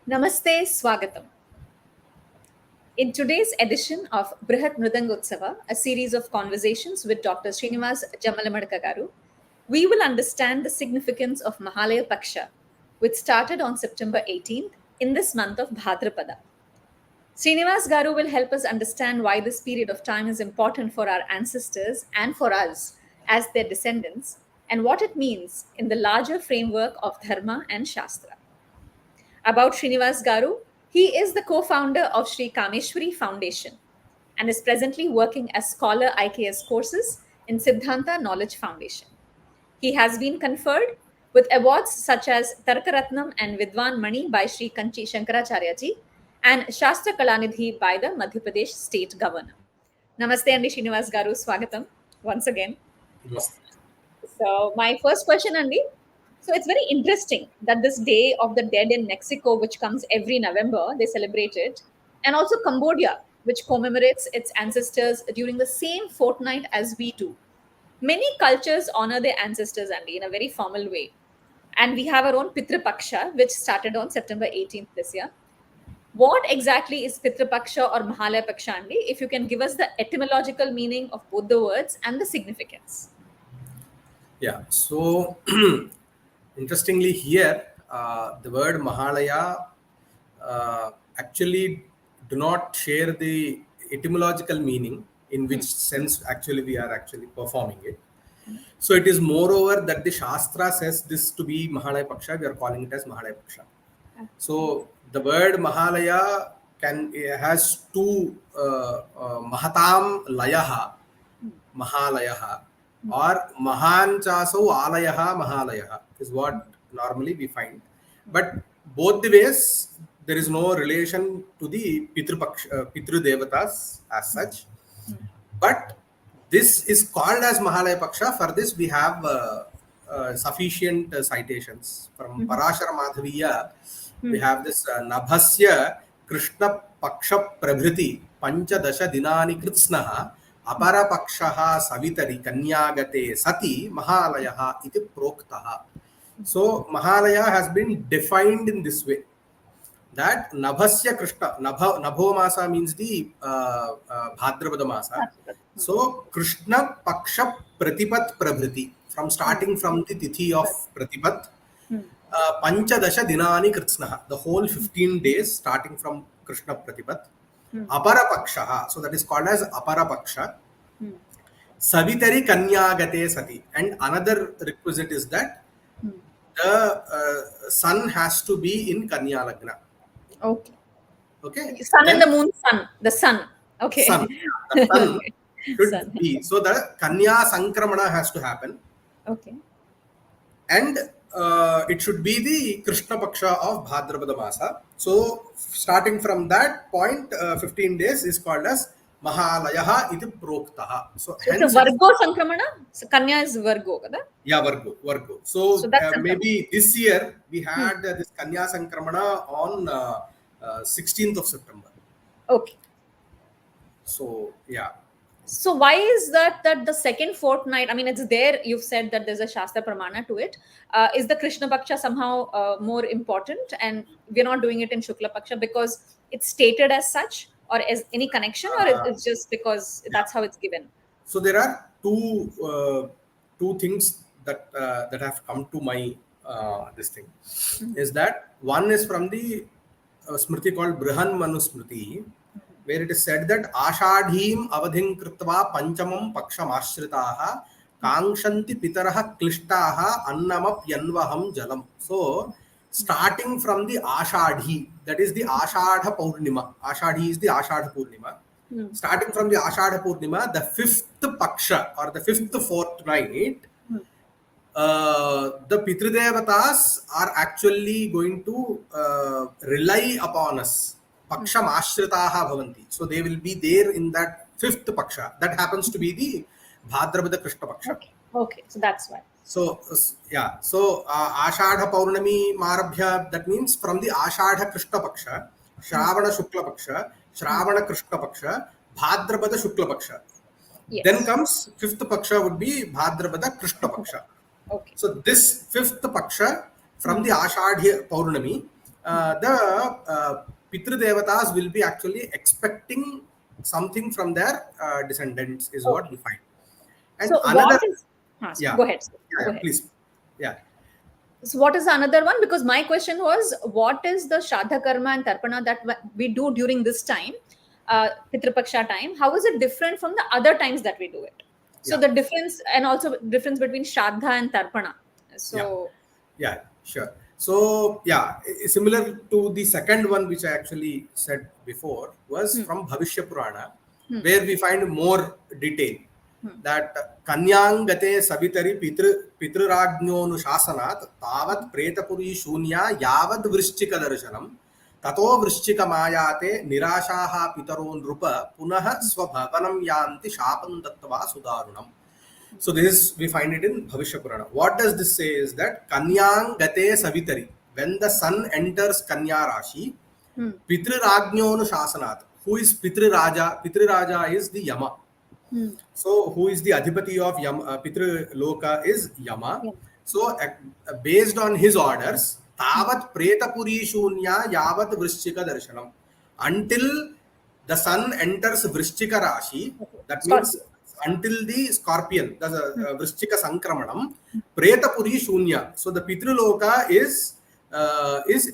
Namaste, Swagatam. In today's edition of bṛhanmanusmṛti, a series of conversations with Dr. Srinivas Jammalamadaka garu, we will understand the significance of Mahalaya Paksha, which started on September 18th in this month of Bhadrapada. Srinivas garu will help us understand why this period of time is important for our ancestors and for us as their descendants, and what it means in the larger framework of Dharma and Shastra. About Srinivas Garu, he is the co-founder of Sri Kameshwari Foundation and is presently working as scholar IKS courses in Siddhanta Knowledge Foundation. He has been conferred with awards such as Tarkaratnam and Vidwan Mani by Sri Kanchi Shankaracharya ji and Shastra Kalanidhi by the Madhya Pradesh State Governor. Namaste Andi Srinivas Garu, Swagatam once again. Yes. So my first question, Andi. So it's very interesting that this Day of the Dead in Mexico, which comes every November, they celebrate it, and also Cambodia, which commemorates its ancestors during the same fortnight as we do. Many cultures honor their ancestors, Andy, in a very formal way. And we have our own pitr-pakṣa, which started on September 18th this year. What exactly is pitr-pakṣa or Mahalaya Paksha, Andy? If you can give us the etymological meaning of both the words and the significance. Yeah, so interestingly here, the word Mahalaya actually do not share the etymological meaning in which sense actually we are actually performing it. So it is moreover that the Shastra says this to be Mahalaya Paksha, we are calling it as Mahalaya Paksha. So the word Mahalaya has two Mahatam Layaha, Mahalayaha, or Mahan Chasau Alayaha Mahalayaha is what normally we find. But both the ways, there is no relation to the pitr-devatās as such. But this is called as Mahalaya Paksha. For this, we have sufficient citations from parāśaramādhavīya. We have this Nabhasya Krishna Paksha Prabhriti Panchadasha Dinani Kritsnaha अपरपक्षः सवितरि कन्यागते सति महालयः इति प्रोक्तः. So Mahalaya has been defined in this way that Nabhasya Krishna, Nabho Masa means the Bhadrapada Masa. So Krishna Paksha Pratipat Prabhriti, from starting from the Tithi of Pratipat, Panchadasha Dinani Kritsnaha, the whole 15 days starting from Krishna Pratipat. Aparapaksha, so that is called as Aparapaksha. Savitari Kanyagate Sati. And another requisite is that the sun has to be in Kanya Lagna. Okay. Sun and the moon, sun. The sun. Okay. Sun. The sun should be. So the Kanya Sankramana has to happen. Okay. And it should be the Krishna Paksha of Bhadrapada Masa. So starting from that point, 15 days is called as Mahalayaha iti proktaha. So it's a Vargo Sankramana? So Kanya is Vargo, kada? Yeah, Vargo. So maybe this year we had this Kanya Sankramana on 16th of September. Okay. So, yeah. So why is that the second fortnight, I mean, it's there, you've said that there's a Shastra Pramana to it. Is the Krishna Paksha somehow more important, and we're not doing it in Shukla Paksha because it's stated as such, or is any connection, or it's just because that's how it's given? So there are two things that have come to my this thing. Is that one is from the Smriti called bṛhanmanusmṛti, where it is said that Ashadhim avadhim kritva panchamam paksham ashritaha kangshanti pitaraha klishtaha annamap yanvaham jalam. So starting from the Ashadhi, that is the Ashadha Purnima. Ashadhi is the Ashadha Purnima. Starting from the Ashadha Purnima, the fifth Paksha or the fifth fortnight, the pitr-devatās are actually going to rely upon us. Paksham ashritaha bhavanti. So they will be there in that fifth Paksha. That happens to be the Bhadrapada Krishna Paksha. Okay. So that's why. So, yeah. So, Ashadha Paurnami Marabhya, that means from the Ashadha Krishna Paksha, Shravana Shukla Paksha, Shravana Krishna Paksha, Bhadrapada Shukla Paksha. Yes. Then comes fifth Paksha would be Bhadrapada Krishna Paksha. Okay. So, this fifth Paksha from the Ashadha Paurnami the pitr-devatās will be actually expecting something from their descendants is what we find. And so another, what is, yeah, go ahead, sir. yeah, Go ahead. please, yeah. So what is another one? Because my question was, what is the Shraddha karma and Tarpana that we do during this time, pitr-pakṣa time? How is it different from the other times that we do it? So the difference, and also difference between Shraddha and Tarpana. So yeah, sure. So yeah, similar to the second one which I actually said before was from bhaviṣyapurāṇa, where we find more detail. That kanyang gate savitari pitr-rāඥonuṣāsanāt tāvat pretapuri shūnya yavad vrishchika darshanam tato vrishchika māyāte nirāṣāha pitaro nrupa punaha svabhavanam yanti śāpam dattva sudarunam. So this is, we find it in bhaviṣyapurāṇa. What does this say is that kanyang gate savitari, when the sun enters Kanya Rashi, pitr-rāඥonuṣāsanāt. Who is pitr-raja? Pitr-raja is the Yama. So who is the adhipati of Pitr Loka is Yama. So based on his orders, Tavat Pretapuri Shunya Yavat Vrishchika Darshanam. Until the sun enters Vrishchika Rashi, that means until the scorpion, the Vrishchika Sankramanam, Pretapuri Shunya. So the Pitr Loka is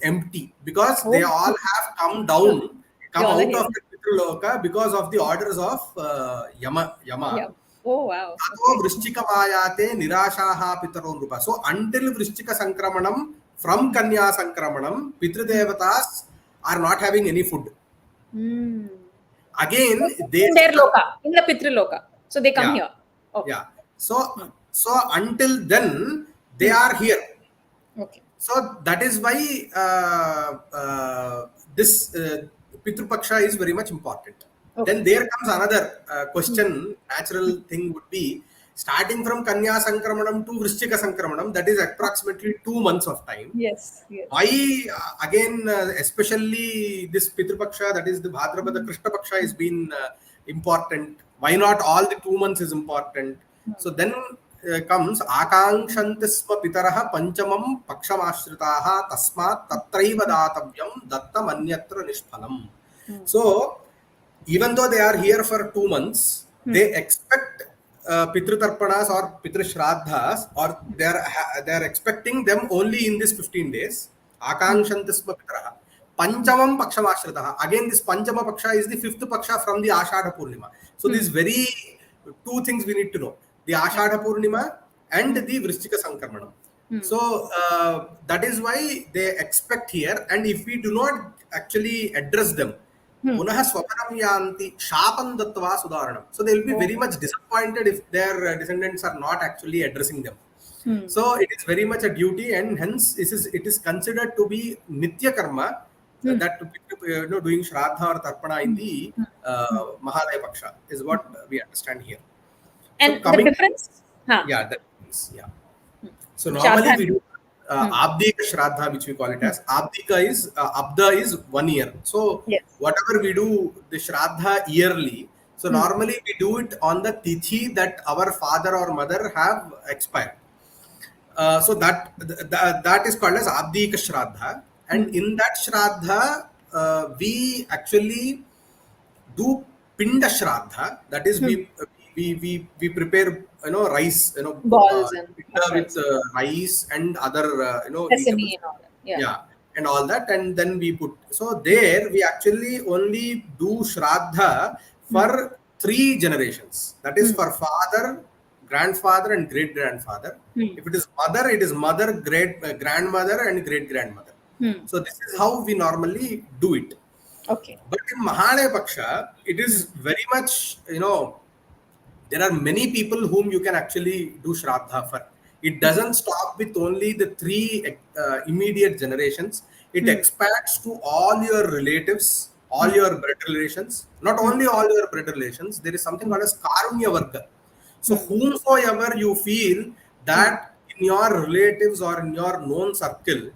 empty because they all have come down, come out of the Loka because of the orders of Yama. Yeah. Oh wow. Tato vrishchika māyāte nirāṣāha pitaro nrupa. So until vrishchika sankramanam, from Kanya sankramanam, pitr-devatās are not having any food. Again, they in their loka, in the pitr loka. So they come here. Okay. Yeah. So until then they are here. Okay. So that is why this pitr-pakṣa is very much important. Okay. Then there comes another question. Natural thing would be starting from Kanya Sankramanam to Vrishchika Sankramanam. That is approximately 2 months of time. Yes. Why again, especially this pitr-pakṣa, that is the Bhadrapada Krishna Paksha, has been important. Why not all the 2 months is important? So then comes Akaṅkshantisma pitaraha panchamam pakshamāśritaha tasmāt tatraiva dātavyam dattam anyatra nishphalam. So even though they are here for 2 months, they expect pitr-tarpanas or pitr-shraddhas, or they are expecting them only in this 15 days. Akaṅkshantisma pitaraha panchamam pakshamāśritaha. Again, this panchama paksha is the 5th paksha from the Ashadha Purnima. So these very 2 things we need to know: the Ashadha Purnima and the Vrishchika Sankramanam. So that is why they expect here, and if we do not actually address them, punaha swapanam yanti śāpam dattva sudaranam. So they will be very much disappointed if their descendants are not actually addressing them. So it is very much a duty, and hence it is considered to be nitya karma, that doing Shraddha or Tarpana in the Mahalaya Paksha is what we understand here. And so the difference? Yeah, that means, yeah. So normally we do Abdika Shraddha, which we call it as. Abdika is, Abda is 1 year. So whatever we do, the Shraddha yearly, so normally we do it on the Tithi that our father or mother have expired. So that is called as Abdika Shraddha. And in that Shraddha, we actually do Pinda Shraddha. That is, we prepare rice, balls and with rice and other sesame and all that. And all that, and then we put. So there we actually only do Shraddha for 3 generations. That is for father, grandfather, and great grandfather. If it is mother, great grandmother, and great grandmother. So this is how we normally do it. Okay. But in Mahalaya Paksha, it is very much, there are many people whom you can actually do Shraddha for. It doesn't stop with only the 3 immediate generations. It expands to all your relatives, all your blood relations. Not only all your blood relations, there is something called as Karunya Varga. So whomsoever you feel that in your relatives or in your known circle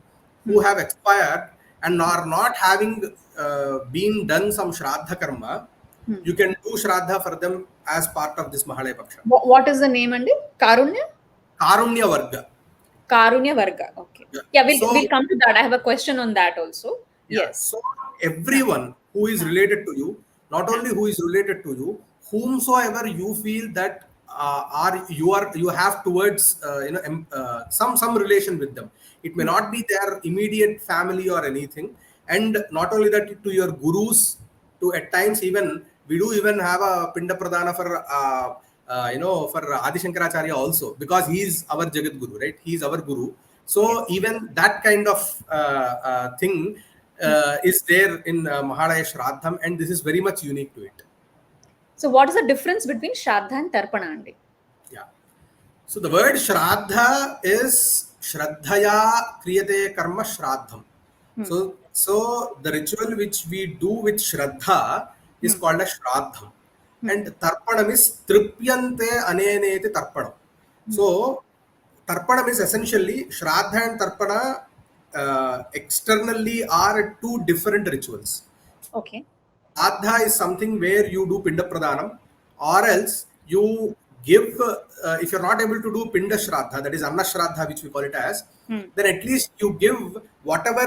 who have expired and are not having been done some Shraddha karma, you can do Shraddha for them as part of this Mahalaya Paksha. What is the name, Andi? Karunya? Karunya Varga. Karunya Varga. Okay. Yeah, we'll come to that. I have a question on that also. Yes. So everyone who is related to you, not only who is related to you, whomsoever you feel that you have towards some relation with them. It may not be their immediate family or anything, and not only that, to your gurus, to at times even we do even have a pinda pradana for for Adi Shankaracharya also, because he is our Jagat Guru, right? He is our Guru. So even that kind of thing is there in Mahalaya Shraddham, and this is very much unique to it. So what is the difference between Shraddha and Tarpan? Yeah. So the word Shraddha is Shraddhaya Kriyate Karma Shraddham. So the ritual which we do with Shraddha is called a Shraddham. And Tarpanam is Tripyante Anenete Tarpanam. So Tarpanam is essentially Shraddha and Tarpana externally are two different rituals. Okay. Shraddha is something where you do Pinda Pradhanam, or else you give, if you're not able to do Pinda Shraddha, that is Anna Shraddha, which we call it as, then at least you give whatever,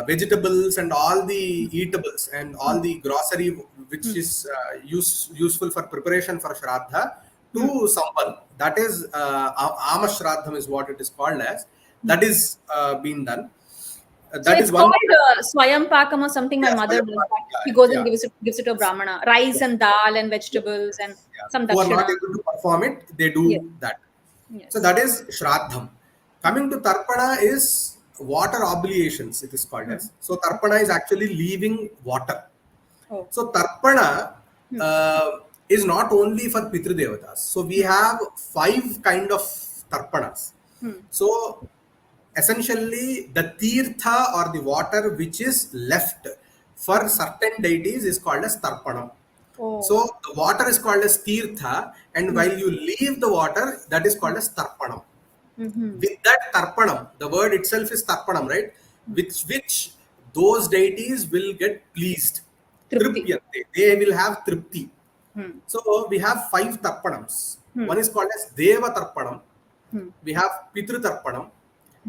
vegetables and all the eatables and all the grocery which is useful for preparation for Shraddha to someone. That is Ama Shraddham is what it is called as. That is being done. So it's called Swayam Pakam or something. My mother does that. He goes and gives it to a Brahmana. Rice and dal and vegetables and some dakshina. Who are not able to perform it, they do that. Yes. So that is Shraddham. Coming to Tarpana is water oblations, it is called as. So Tarpana is actually leaving water. Oh. So Tarpana is not only for pitr-devatās. So we have 5 kind of Tarpanas. So essentially the tirtha or the water which is left for certain deities is called as Tarpanam. Oh. So the water is called as tirtha, and while you leave the water, that is called as Tarpanam. With that Tarpanam, the word itself is Tarpanam, right? With which those deities will get pleased. Tripti. They will have Tripti. So we have 5 Tarpanams. One is called as Deva Tarpanam. We have Pitr-Tarpanam.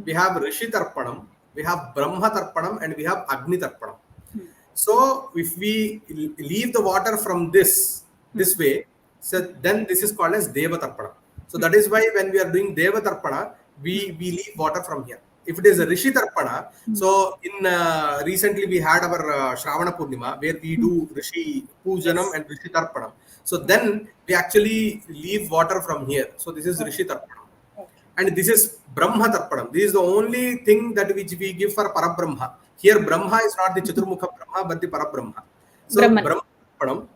We have Rishi Tarpanam, we have Brahma Tarpanam, and we have Agni Tarpanam. So if we leave the water from this way, so then this is called as Deva Tarpana. So that is why when we are doing Deva Tarpana, we leave water from here. If it is a Rishi Tarpana, so in recently we had our Shravana Purnima where we do Rishi Pujanam and Rishi Tarpanam. So then we actually leave water from here. So this is Rishi Tarpanam. And this is Brahma Tarpanam. This is the only thing that which we give for Parabrahma. Here Brahma is not the Chaturmukha Brahma but the Parabrahma. So Brahma Tarpanam.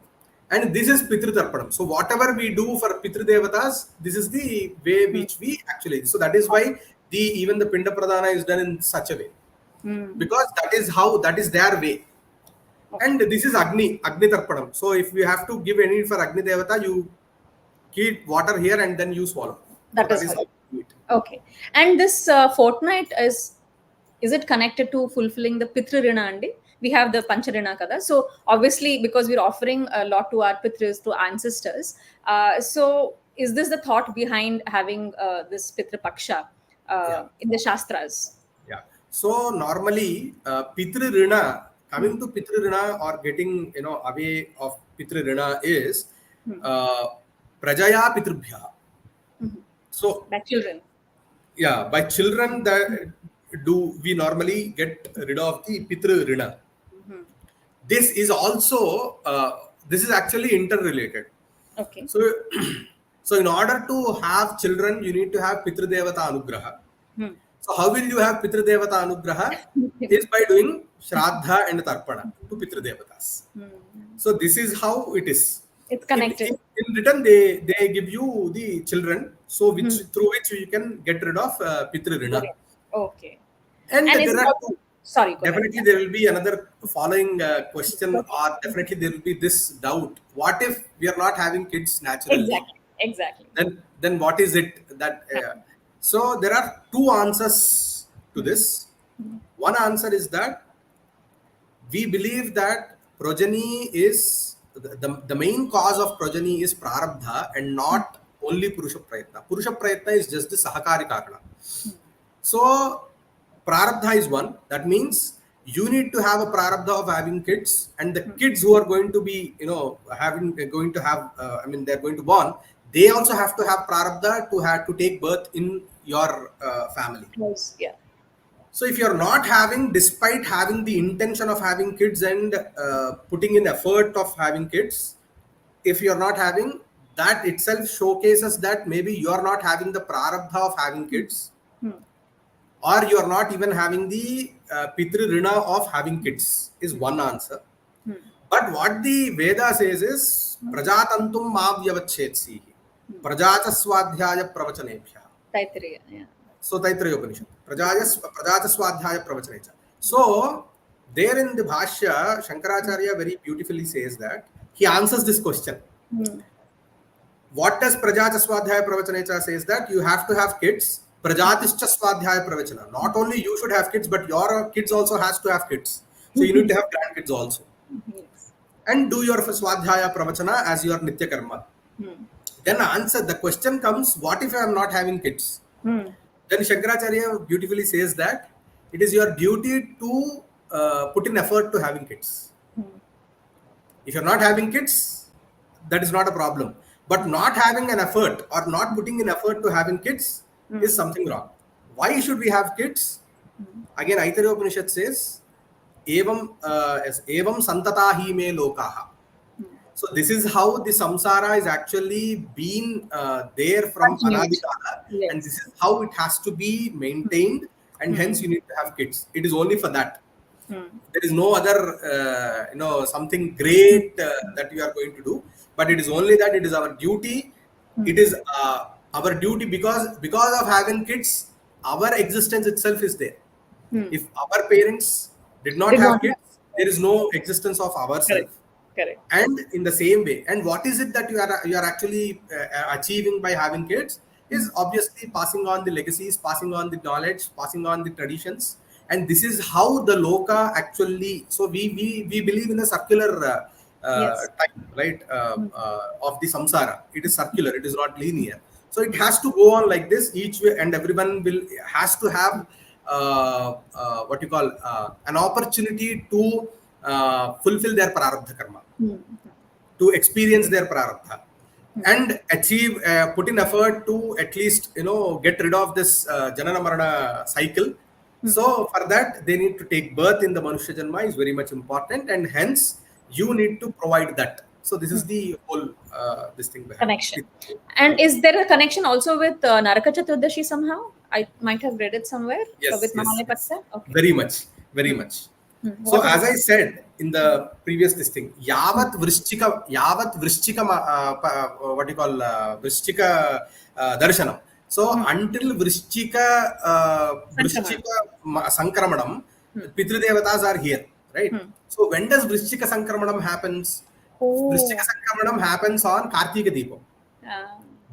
And this is Pitr Tarpanam. So whatever we do for pitr-devatās, this is the way which we actually. So that is why even the Pinda Pradhana is done in such a way. Because that is their way. And this is Agni Tarpanam. So if you have to give any for Agni Devata, you keep water here and then you swallow. That is how. Okay. And this fortnight is it connected to fulfilling the pitr-rina andi? We have the pancharina kada. So obviously because we're offering a lot to our pitrs, to ancestors. So is this the thought behind having this pitr-pakṣa in the shastras? Yeah. So normally pitr-rina, coming to pitr-rina or getting away of pitr-rina is prajaya pitrbhya. So by children. Yeah, by children that do we normally get rid of the pitr-rina. This is also this is actually interrelated. Okay. So in order to have children, you need to have pitr-devata anugraha. So how will you have pitr-devata anugraha? Is by doing Shraddha and Tarpana to pitr-devatās. So this is how it is. It's connected. In return, they give you the children, so through which you can get rid of pitr-rina. Okay. And there are sorry. Definitely, there will be another following question, or definitely there will be this doubt: what if we are not having kids naturally? Exactly. Then what is it that? So there are 2 answers to this. One answer is that we believe that progeny is the main cause of progeny is prarabdha and not only Purusha Prayatna. Purusha Prayatna is just the Sahakari Karana. So, Prarabdha is one. That means you need to have a Prarabdha of having kids, and the kids who are going to be, they're going to born, they also have to have Prarabdha to take birth in your family. Yes, yeah. So if you're not having, despite having the intention of having kids and putting in effort of having kids, if you're not having, that itself showcases that maybe you're not having the Prarabdha of having kids. Or you are not even having the pitr-rina of having kids is one answer. But what the Veda says is prajatantum mavyavachetsi prajacha swadhyaya pravachanebhya. Taittiriya, yeah. So Taittiriya Upanishad. Prajacha swadhyaya pravachanebhya. So there in the Bhashya, Shankaracharya very beautifully says that he answers this question. What does prajacha swadhyaya pravachanebhya says that you have to have kids. Prajatischa swadhyaya pravachana. Not only you should have kids, but your kids also has to have kids. So you need to have grandkids also. Yes. And do your swadhyaya pravachana as your nitya karma. Then answer, the question comes, what if I am not having kids? Then Shankaracharya beautifully says that it is your duty to put in effort to having kids. If you're not having kids, that is not a problem. But not having an effort or not putting in effort to having kids is something wrong. Why should we have kids? Again, Aitariya Upanishad says, evam santata hi me lokaha. So this is how the samsara is actually been there from anadikala, and this is how it has to be maintained, and hence you need to have kids. It is only for that. There is no other, something great that you are going to do, but it is only that it is our duty. It is our duty because of having kids, our existence itself is there. If our parents did not have kids, there is no existence of ourselves. Correct. And in the same way, and what is it that you are actually achieving by having kids is obviously passing on the legacies, passing on the knowledge, passing on the traditions, and this is how the loka actually. So we believe in a circular type, right, of the samsara. It is circular. It is not linear. So it has to go on like this each way, and everyone has to have an opportunity to fulfill their prarabdha karma, to experience their prarabdha, and achieve, put in effort to at least get rid of this janana marana cycle. So for that they need to take birth in the Manushya Janma is very much important, and hence you need to provide that. So this is the whole this thing connection. And is there a connection also with Naraka Chaturdashi somehow? I might have read it somewhere. Yes, with Mahalaya Paksha. Okay. Very much. So as I said in the previous listing, yavat vrishchika darshanam. So until vrishchika sankramanam, pitr-devatās are here, right? So when does vrishchika sankramanam happens? Vrishchika sankramanam happens on Kartika Deepam,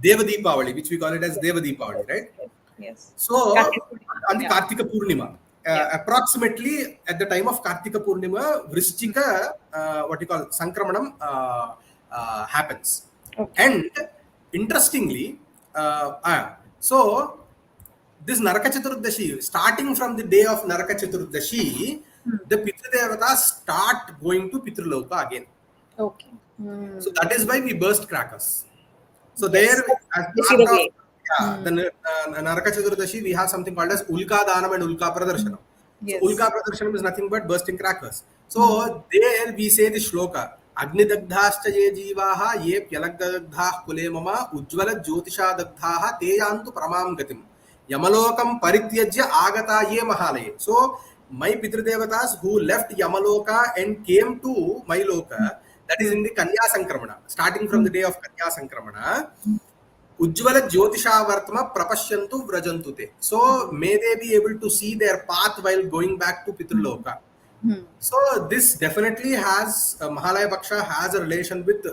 Deva Deepavali, which we call it as Deva Deepavali, right? Yes. So on the Kartika Purnima, approximately at the time of Kartika Purnima, vrishchika sankramanam happens. Okay. And interestingly, so this Naraka Chaturdashi, starting from the day of Naraka Chaturdashi, the pitr-devatās start going to Pitraloka again. Okay. So that is why we burst crackers. So there, as part of the Naraka Chaturdashi, we have something called as Ulka Danam and Ulka Pradarshanam. Yes. So Ulka Pradarshanam is nothing but bursting crackers. So there we say the shloka, Agnidagdhascha ye jivaha ye pyalagdagdhah kule mama ujjvala jyotisha dagdhaha te yantu paramam gatim yamalokam parityajya agata ye mahālaya. So my pitr-devatās who left Yamaloka and came to my loka, that is in the Kanya Sankramana, starting from the day of Kanya Sankramana, Ujjvala Jyotisha Vartma Prapashyantu Vrajantute. So may they be able to see their path while going back to Pitraloka. So this definitely has, Mahalaya Paksha has a relation with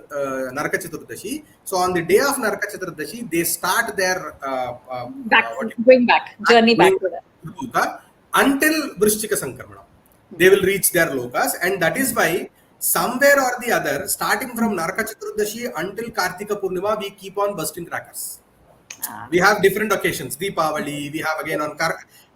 Naraka Chaturdashi. So on the day of Naraka Chaturdashi, they start their journey back to that. Until Vrishchika Sankramana. They will reach their lokas, and that is why somewhere or the other, starting from Naraka Chaturdashi until Kartika Purnima, we keep on bursting crackers. We have different occasions. Deepavali, we have again on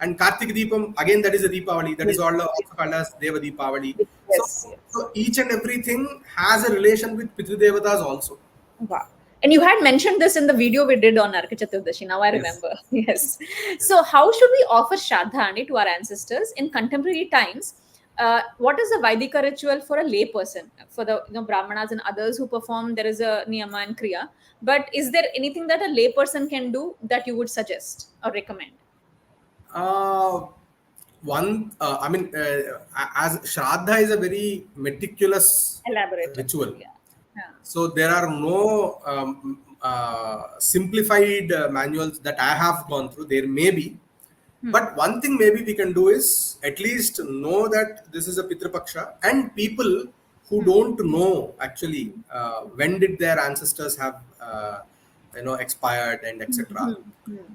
and Kartik Deepam, again that is a Deepavali, that is also called as Deva Deepavali. Yes, So each and everything has a relation with pitr-devatās also. Wow. And you had mentioned this in the video we did on Naraka Chaturdashi. Now I remember. Yes. So how should we offer Shraddha to our ancestors in contemporary times? What is the Vaidika ritual for a lay person? For the Brahmanas and others who perform, there is a niyama and kriya. But is there anything that a lay person can do that you would suggest or recommend? As Shraddha is a very meticulous, elaborate ritual. Yeah. So there are no simplified manuals that I have gone through. There may be. But one thing maybe we can do is at least know that this is a pitr-pakṣa, and people who don't know actually when did their ancestors have expired and etc.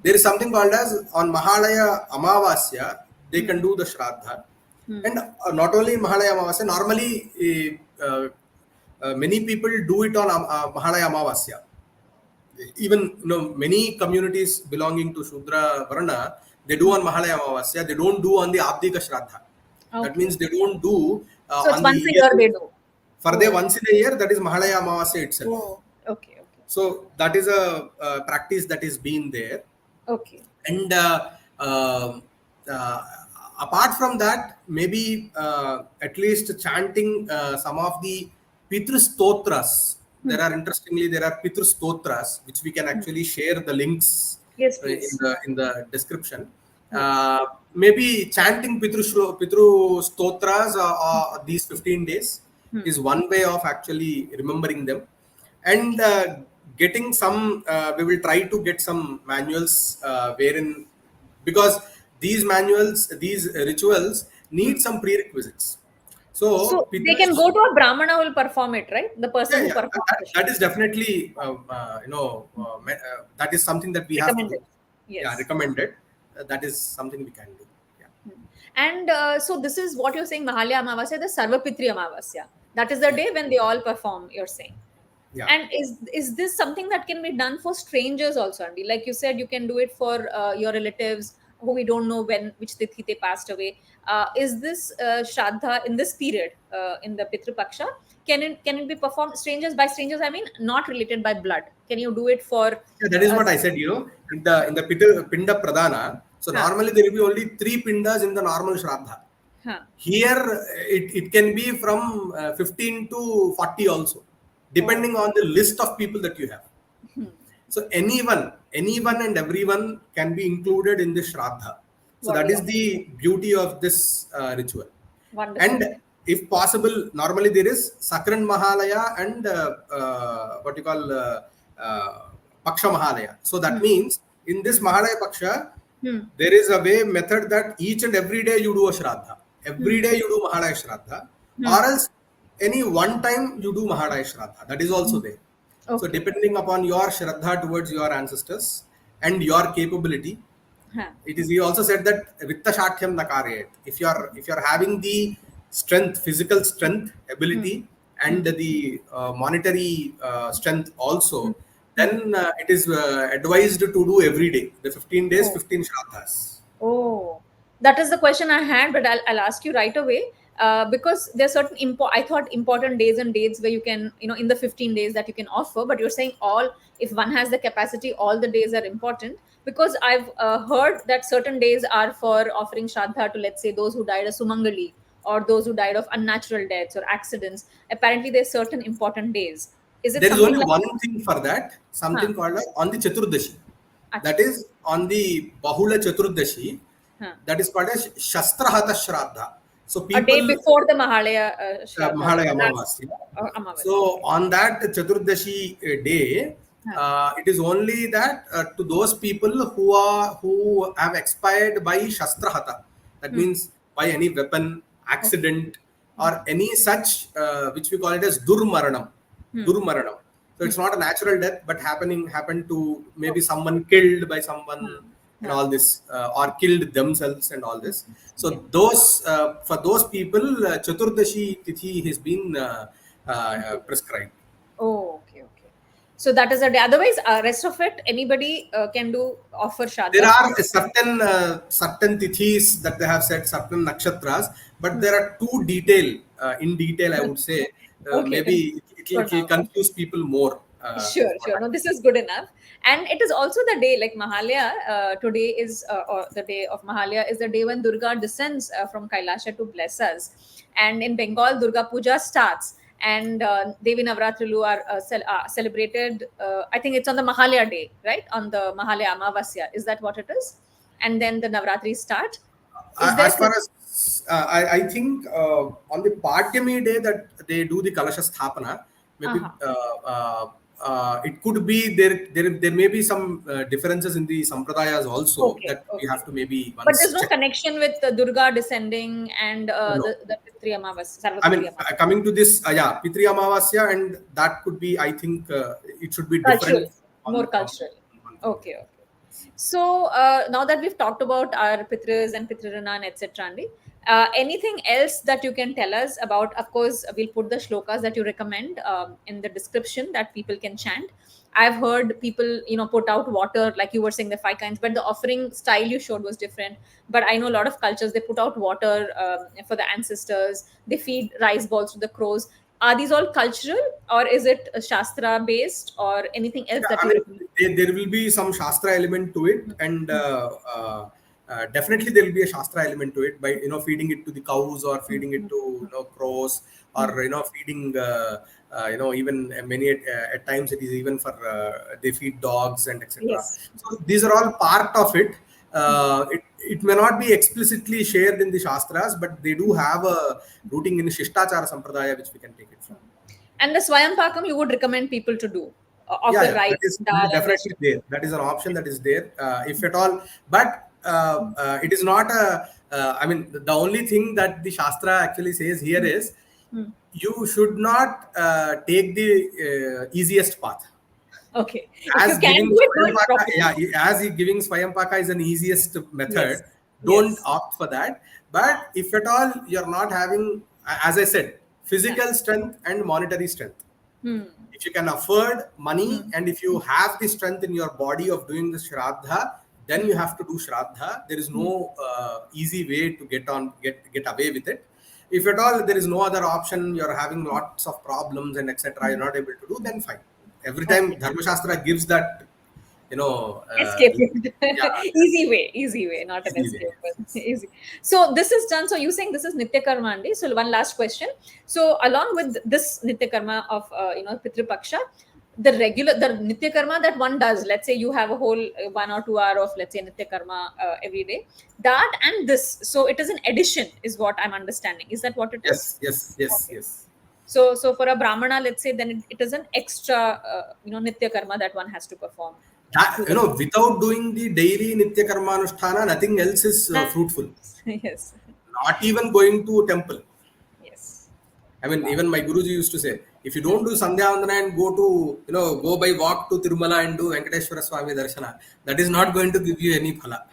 There is something called as on Mahalaya Amavasya they can do the Shraddha, and not only in Mahalaya Amavasya, normally many people do it on Mahalaya Amavasya. Even many communities belonging to Shudra Varna, they do on Mahalaya Amavasya, they don't do on the Abdika Shraddha. Okay. That means they don't do so it's once a year they do. For the once in a year, that is Mahalaya Amavasya itself. Oh, okay. So that is a practice that is been there. Okay. And apart from that, maybe at least chanting some of the pitr-stotras. There are pitr-stotras which we can actually share the links in the description. Maybe chanting pitr-stotras these 15 days is one way of actually remembering them, and getting some. We will try to get some manuals wherein, because these rituals need some prerequisites. So they can go to a Brahmana who will perform it, right? The person who performs it. That is definitely, that is something that we have to do. Yes. Yeah, recommended. That is something we can do. Yeah. And so this is what you're saying, Mahalaya Amavasya, the Sarvapitri Amavasya. That is the day when they all perform, you're saying. Yeah. And is this something that can be done for strangers also, Andy? Like you said, you can do it for your relatives who we don't know which tithi they passed away. Is this Shraddha in this period, in the pitr-pakṣa, can it be performed strangers? By strangers I mean not related by blood. Can you do it for? Yeah, that is what I said. In the pinda pradana. So normally there will be only 3 pindas in the normal Shraddha. Here it can be from 15 to 40 also, depending on the list of people that you have. So anyone and everyone can be included in this Shraddha. So that is the beauty of this ritual. Wonderful. And if possible, normally there is Sakran Mahalaya and what you call Paksha Mahalaya. So that means in this Mahalaya Paksha, there is a method that each and every day you do a Shraddha. Every day you do Mahalaya Shraddha, or else any one time you do Mahalaya Shraddha. That is also there. Okay. So depending upon your Shraddha towards your ancestors and your capability, it is. He also said that Vitta Shatyam Nakarayat. If you are having the strength, physical strength, ability, and the monetary strength also, then it is advised to do every day. The 15 days, 15 Shraddhas. Oh, that is the question I had, but I'll ask you right away. Because there are certain important days and dates where you can, in the 15 days that you can offer, but you're saying if one has the capacity, all the days are important. Because I've heard that certain days are for offering Shraddha to, let's say, those who died of Sumangali or those who died of unnatural deaths or accidents. Apparently, there's certain important days. Is it? There is only one thing for that, something called on the Chaturdashi. That is on the Bahula Chaturdashi. That is called as Shastrahata Shraddha. So people, a day before the Mahalaya Mahalaya Amavasya. So on that Chaturdashi day, it is only that to those people who have expired by Shastrahata. That means by any weapon, accident, or any such which we call it as Durmaranam. So it's not a natural death, but happened to maybe someone killed by someone, and all this, or killed themselves and all this. So those for those people, Chaturdashi Tithi has been prescribed. Oh, okay, okay. So that is a day. Otherwise, rest of it, anybody can do offer Shraddha. There are certain tithis that they have said, certain nakshatras, but there are in detail, I would say. Okay, Maybe it will confuse people more. Sure. No, this is good enough. And it is also the day, like Mahalaya, today is, or the day of Mahalaya is the day when Durga descends from Kailasha to bless us. And in Bengal, Durga Puja starts. And Devi Navratrilu are celebrated, I think it's on the Mahalaya day, right? On the Mahalaya Amavasya. Is that what it is? And then the Navratri start? As far as I think on the Padyami day that they do the Kalasha Sthapana, maybe it could be there may be some differences in the sampradayas also that we have to maybe once but there's no check. Connection with Durga descending and the Pitri Amavasya. I mean, coming to this, Pitri Amavasya, and that could be, I think, it should be different. More cultural. Okay. So now that we've talked about our Pitras and Pitr-devatās, etc., anything else that you can tell us about? Of course, we'll put the shlokas that you recommend in the description that people can chant. I've heard people, put out water, like you were saying, the 5 kinds, but the offering style you showed was different. But I know a lot of cultures, they put out water for the ancestors. They feed rice balls to the crows. Are these all cultural, or is it Shastra based, or anything else that there will be some Shastra element to it, and definitely there will be a Shastra element to it by feeding it to the cows, or feeding it to crows, or feeding even many at times it is even for they feed dogs and etc. Yes. So these are all part of it. It may not be explicitly shared in the Shastras, but they do have a rooting in Shishtachara Sampradaya, which we can take it from. And the Swayampakam you would recommend people to do? That is definitely there. That is an option that is there, if at all. But it is not the only thing that the Shastra actually says here is you should not take the easiest path. Okay. As giving Swayampaka is an easiest method, don't opt for that. But if at all you're not having, as I said, physical strength and monetary strength. If you can afford money and if you have the strength in your body of doing the Shraddha, then you have to do Shraddha. There is no easy way to get away with it. If at all there is no other option, you're having lots of problems and etc., you're not able to do, then fine. Every time Dharma Shastra gives that, escape. Easy way, not an escape. Easy. So this is done. So you're saying this is Nitya Karma, Andi. So one last question. So along with this Nitya Karma of pitr-pakṣa, the Nitya Karma that one does, let's say you have a whole 1 or 2 hour of, let's say, Nitya Karma every day, that and this, so it is an addition is what I'm understanding. Is that what it is? Yes. So for a Brahmana, let's say, then it is an extra, Nitya Karma that one has to perform. Without doing the daily Nitya Karma Anusthana, nothing else is fruitful. Yes. Not even going to a temple. Yes. Even my Guruji used to say, if you don't do Sandhya Vandana and go by walk to Tirumala and do Venkateshwara Swami Darshana, that is not going to give you any phala.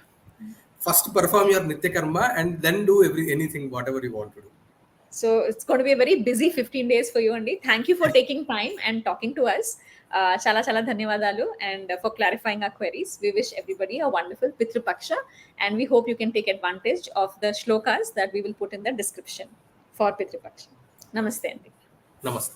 First perform your Nitya Karma and then do anything, whatever you want to do. So it's going to be a very busy 15 days for you, Andy. Thank you for taking time and talking to us. Chala dhanyavadalu, and for clarifying our queries. We wish everybody a wonderful pitr-pakṣa, and we hope you can take advantage of the shlokas that we will put in the description for pitr-pakṣa. Namaste, Andy. Namaste.